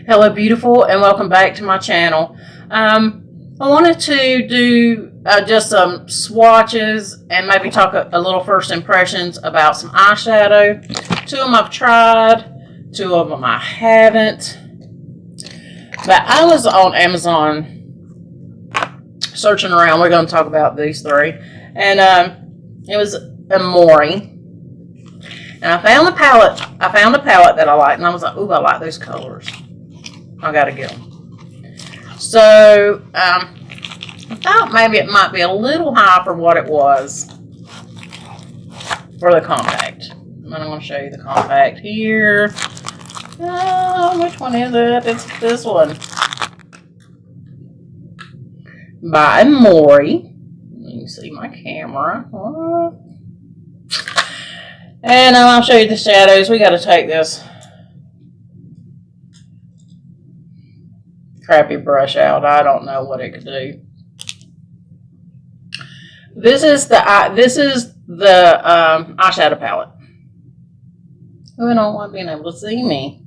Hello beautiful, and welcome back to my channel. I wanted to do just some swatches and maybe talk a little first impressions about some eyeshadow. Two of them I've tried, two of them I haven't. But I was on Amazon searching around. We're going to talk about these three. And it was Emori. And I found a palette that I liked, and I was like, ooh, I like those colors. I gotta get them. So, I thought maybe it might be a little high for what it was for the compact. And I'm going to show you the compact here. Which one is it? It's this one. By Emori. You can see my camera. And I'll show you the shadows. We got to take this crappy brush out. I don't know what it could do. This is the eyeshadow palette. Oh, I don't want being able to see me.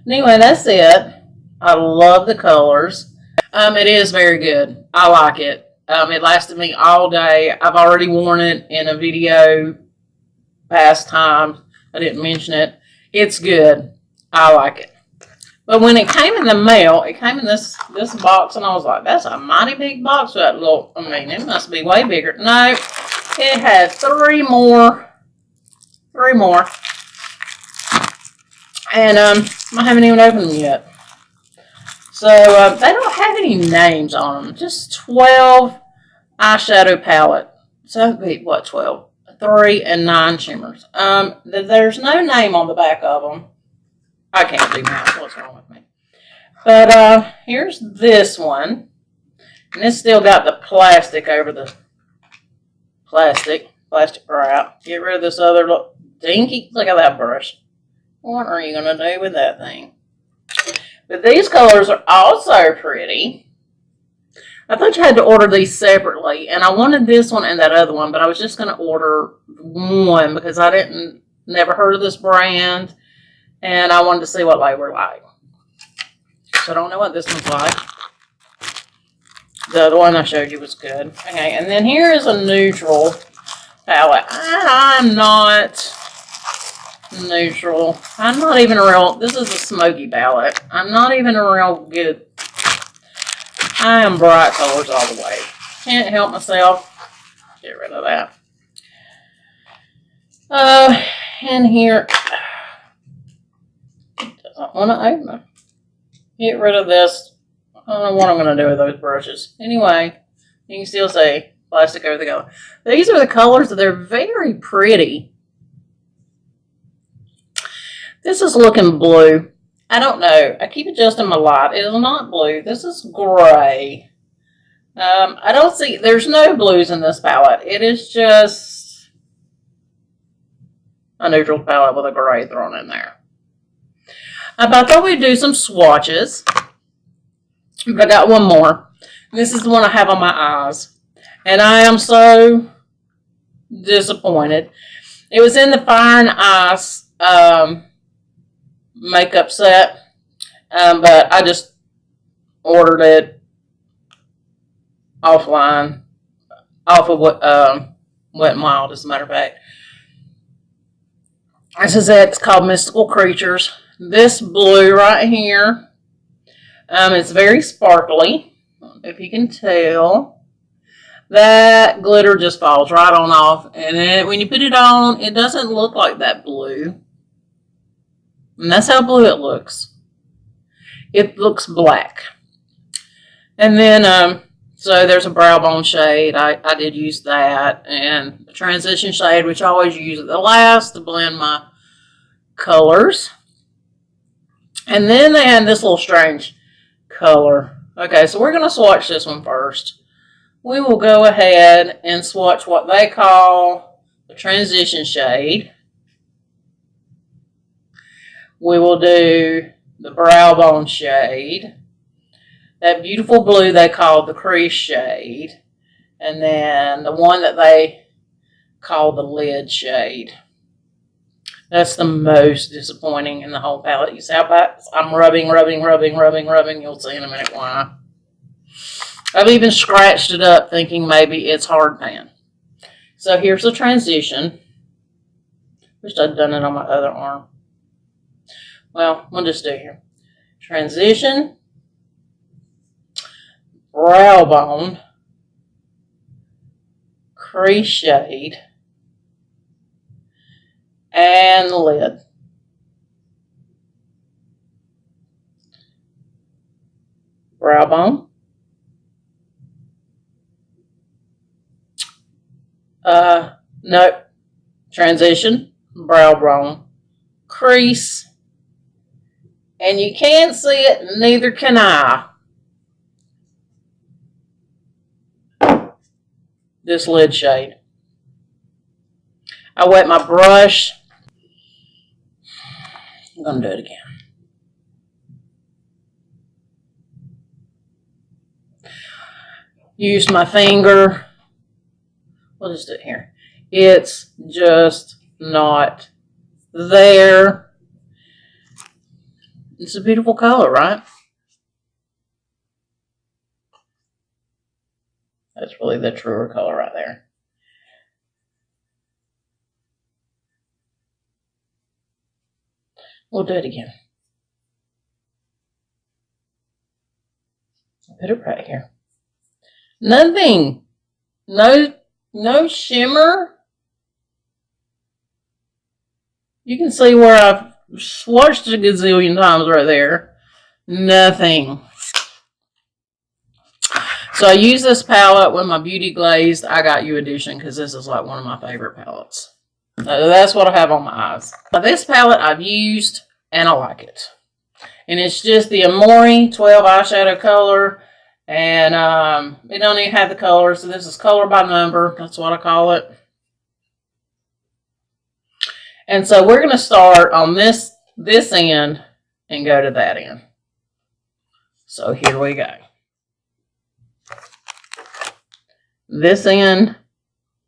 Anyway, that's it. I love the colors. It is very good. I like it. It lasted me all day. I've already worn it in a video past time. I didn't mention it. It's good. I like it. But when it came in the mail, it came in this box, and I was like, that's a mighty big box for that little, I mean, it must be way bigger. No, it had three more. And I haven't even opened them yet. So they don't have any names on them. Just 12 eyeshadow palette. So that would be, what, 12? 3 and 9 shimmers. There's no name on the back of them. I can't do math. What's wrong with me? But here's this one. And it's still got the plastic over the plastic wrap. Get rid of this other look dinky. Look at that brush. What are you going to do with that thing? But these colors are also pretty. I thought you had to order these separately. And I wanted this one and that other one. But I was just going to order one because I never heard of this brand. And I wanted to see what they were like. So I don't know what this one's like. The other one I showed you was good. Okay, and then here is a neutral palette. I'm not neutral. I'm not even a real, this is a smoky palette. I'm not even a real good, I am bright colors all the way. Can't help myself. Get rid of that. And here, I want to open them. Get rid of this. I don't know what I'm going to do with those brushes. Anyway, you can still see plastic over the color. These are the colors. They're very pretty. This is looking blue. I don't know. I keep adjusting my light. It is not blue. This is gray. I don't see, there's no blues in this palette. It is just a neutral palette with a gray thrown in there. But I thought we'd do some swatches. But I got one more. This is the one I have on my eyes. And I am so disappointed. It was in the Fine Ice makeup set. But I just ordered it offline. Off of Wet n Wild, as a matter of fact. This is it. It's called Mystical Creatures. This blue right here, it's very sparkly. I don't know if you can tell. That glitter just falls right on off. And then when you put it on, it doesn't look like that blue. And that's how blue it looks. It looks black. And then, so there's a brow bone shade. I did use that. And the transition shade, which I always use at the last to blend my colors. And then they had this little strange color. Okay, so we're going to swatch this one first. We will go ahead and swatch what they call the transition shade. We will do the brow bone shade. That beautiful blue they call the crease shade. And then the one that they call the lid shade. That's the most disappointing in the whole palette. You see how bad I'm rubbing. You'll see in a minute why. I've even scratched it up thinking maybe it's hard pan. So here's the transition. Wish I'd done it on my other arm. Well, we'll just do it here. Transition. Brow bone. Crease shade. And the lid. Brow bone. Nope. Transition. Brow bone. Crease. And you can't see it, neither can I. This lid shade. I wet my brush. I'm going to do it again. Used my finger. We'll just do it here. It's just not there. It's a beautiful color, right? That's really the truer color right there. We'll do it again. I'll put it right here. Nothing. No shimmer. You can see where I've swatched a gazillion times right there. Nothing. So I use this palette with my Beauty Glazed I Got You edition because this is like one of my favorite palettes. So that's what I have on my eyes. Now this palette I've used and I like it. And it's just the Emori 12 eyeshadow color. And it don't even have the color. So this is color by number. That's what I call it. And so we're going to start on this end and go to that end. So here we go. This end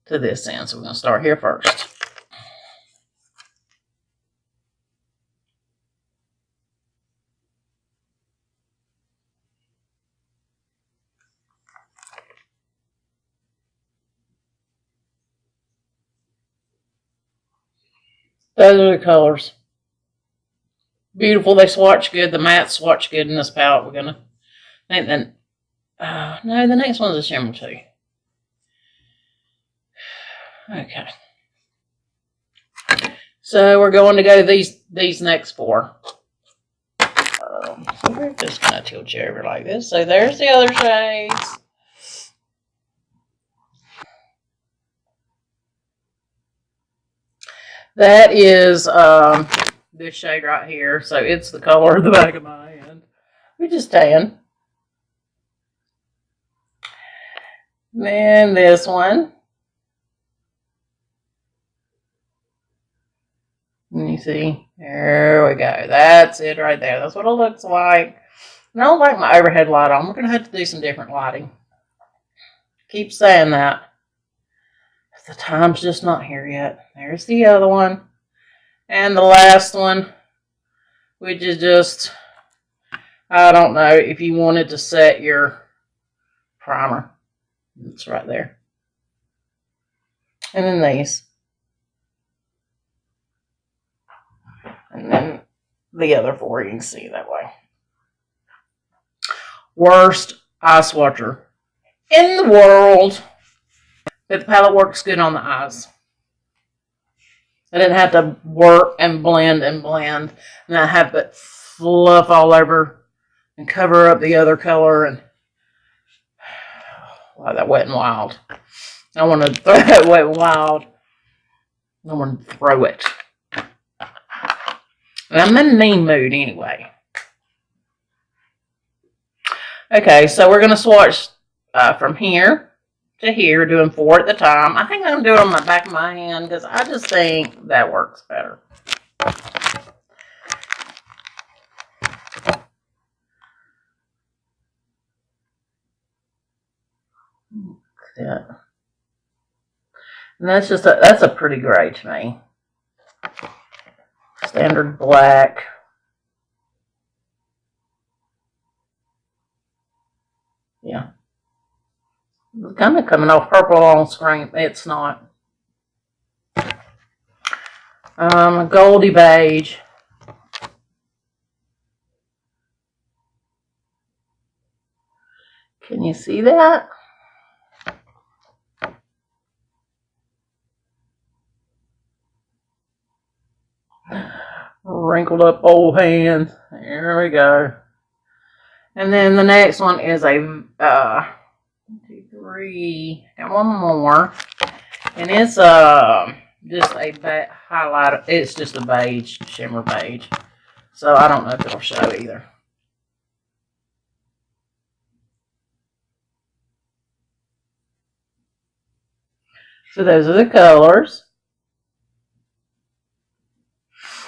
to this end. So we're going to start here first. Those are the colors. Beautiful. They swatch good. The mattes swatch good in this palette. We're going to... And then... no, the next one's a shimmer too. Okay. So we're going to go these next four. So we're just going to tilt you over like this. So there's the other shades. That is this shade right here. So it's the color of the back of my hand, which is tan. Then this one. And you see, there we go. That's it right there. That's what it looks like. And I don't like my overhead light on. We're going to have to do some different lighting. Keep saying that. The time's just not here yet. There's the other one. And the last one, which is just, I don't know, if you wanted to set your primer. It's right there. And then these. And then the other four, you can see that way. Worst eye swatcher in the world. But the palette works good on the eyes. I didn't have to work and blend and blend. And I have to fluff all over and cover up the other color. And wow, that Wet n Wild. I want to throw that Wet n Wild. I want to throw it. And I'm in a mean mood anyway. Okay, so we're going to swatch from here to here, doing 4 at the time. I think I'm doing it on the back of my hand because I just think that works better. Yeah. And that's a pretty gray to me. standard black. Yeah. It's kind of coming off purple on screen. It's not. A goldy beige. Can you see that? Wrinkled up old hands. There we go. And then the next one is a 1, 2, 3. Got one more, and it's just a highlighter. It's just a beige, shimmer beige. So I don't know if it'll show either. So those are the colors.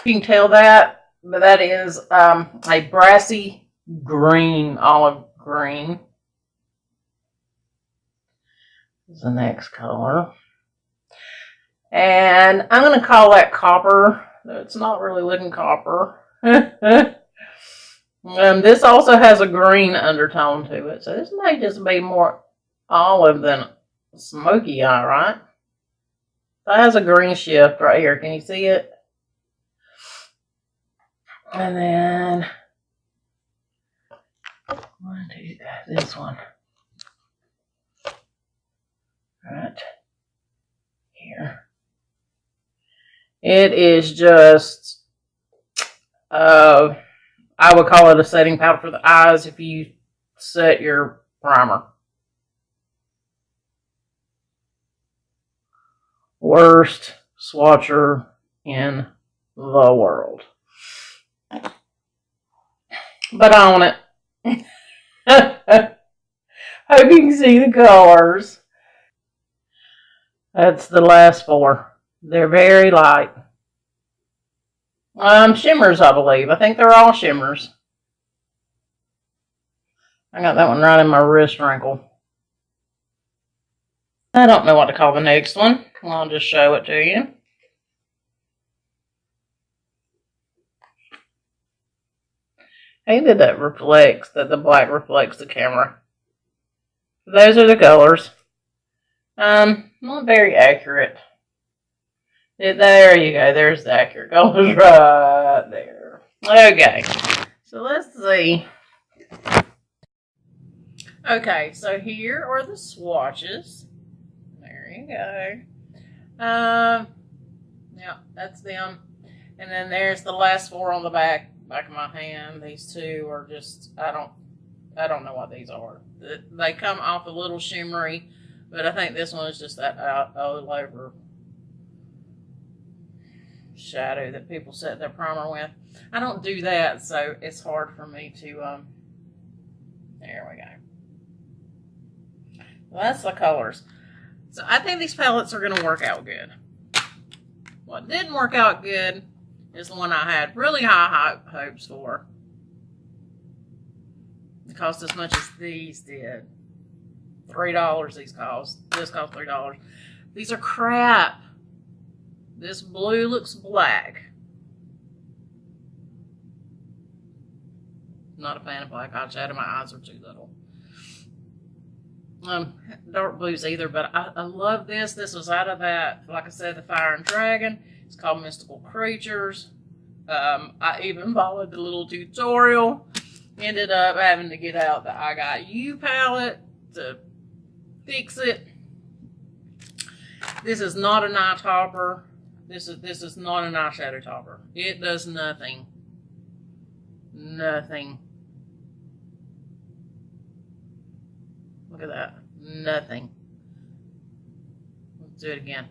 You can tell that, but that is a brassy green, olive green. This is the next color. And I'm going to call that copper. It's not really looking copper. This also has a green undertone to it. So this may just be more olive than smoky eye, right? So it has a green shift right here. Can you see it? And then this one. Right here. It is just, I would call it a setting powder for the eyes if you set your primer. Worst swatcher in the world. But I own it. Hope you can see the colors. That's the last 4. They're very light. Shimmers, I believe. I think they're all shimmers. I got that one right in my wrist wrinkle. I don't know what to call the next one. I'll just show it to you. I hate that reflects, that the black reflects the camera. Those are the colors. Not very accurate. There you go. There's the accurate colors right there. Okay. So let's see. Okay, so here are the swatches. There you go. Yeah, that's them. And then there's the last 4 on the back of my hand. These 2 are just, I don't know what these are. They come off a little shimmery, but I think this one is just that all over shadow that people set their primer with. I don't do that, so it's hard for me to, there we go. Well, that's the colors. So I think these palettes are going to work out good. What didn't work out good is the one I had really high hopes for. It cost as much as these did. $3 these cost. This cost $3. These are crap. This blue looks black. Not a fan of black eyeshadow. My eyes are too little. Dark blues either, but I love this. This was out of that, like I said, the Fire and Dragon. It's called Mystical Creatures. I even followed the little tutorial. Ended up having to get out the I Got You palette to fix it. This is not an eye topper. This is not an eyeshadow topper. It does nothing. Nothing. Look at that. Nothing. Let's do it again.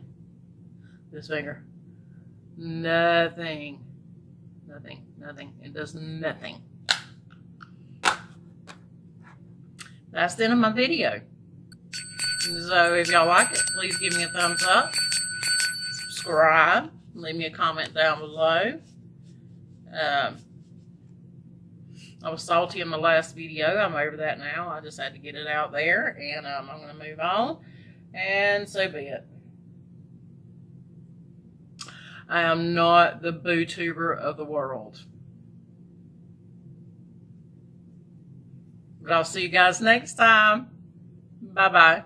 This finger. Nothing. Nothing. Nothing. It does nothing. That's the end of my video. So if y'all like it, please give me a thumbs up. Subscribe. Leave me a comment down below. I was salty in my last video. I'm over that now. I just had to get it out there, and I'm going to move on, and so be it. I am not the bootuber of the world. But I'll see you guys next time. Bye-bye.